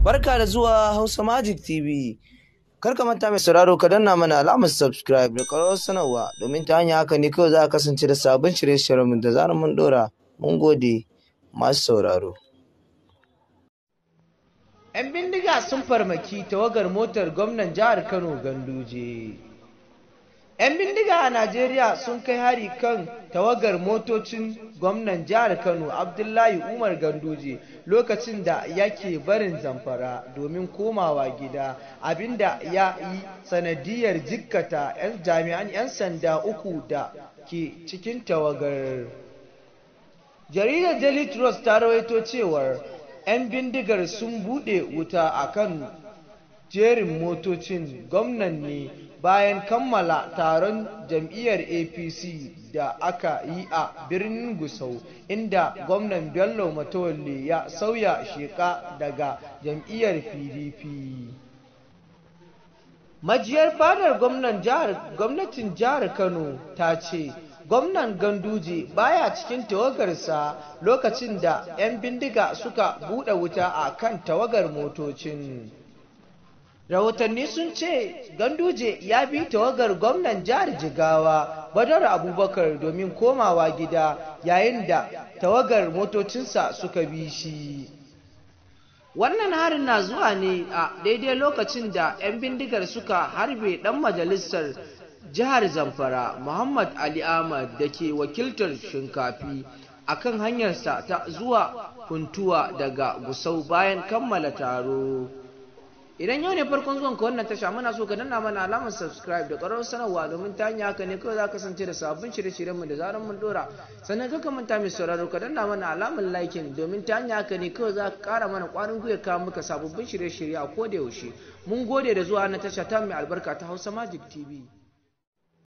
Barka da zuwa Hausa Magic TV. Kar ka manta mai sauraro ka danna mana alamar subscribe da ƙararrawar sanarwa domin ta hanyar haka ne kawai za ka kasance da sabbin shirye-shiryenmu da zarar mun ɗora. Mun gode masu sauraro. 'Yan bindiga sun farmaki tawagar motar gwamnan jihar Kano Ganduje. 'Yan bindiga a Najeriya sun kai hari kan tawagar motocin gwamnan jihar Kano Abdullahi Umar Ganduje lokacin da yake barin Zamfara domin komawa gida, abinda ya yi sanadiyar jikkata 'yan jami'an 'yan sanda uku da ke cikin tawagar. Jaridar Daily Trust ta rawaito cewar 'yan bindigar sun buɗe wuta a kan jerin motocin gwamnan ne bayan kammala taron jam'iyyar APC da aka yi a birnin Gusau, inda gwamnan Bello Matawalle ya sauya sheka daga jam'iyyar PDP. Majiyar fadar gwamnatin jihar Kano ta ce gwamnan Ganduje baya cikin tawagarsa lokacin da 'yan bindiga suka buɗe wuta a kan tawagar motocin. Rahotanni sun ce Ganduje ya bi tawagar gwamnan jihar Jigawa Badar Abubakar domin komawa gida, yayin da tawagar motocinsa suka bi shi. Wannan harin na zuwa ne a daidai lokacin da 'yan bindigar suka harbe ɗan majalisar jihar Zamfara Muhammad Ali Ahmad da ke wakiltar Shinkafi a kan hanyarsa ta zuwa Funtuwa daga Gusau bayan kammala taro. Idan yau ne farkon zuwan ka wannan tasha, muna so ka danna mana alamar subscribe da ƙararrawar sanarwa domin ta hanyar haka ne kawai za ka kasance da sabbin shirye-shiryenmu da zarar mun dora. Sannan ka manta mai sauraro ka danna mana alamar liking domin ta hanyar haka ne kawai za ka ƙara mana ƙwarin gwiwa kawo muka sababbin shirye-shirye a koda yaushe. Mun gode da zuwa na tasha ta mai albarka ta Hausa Magic TV.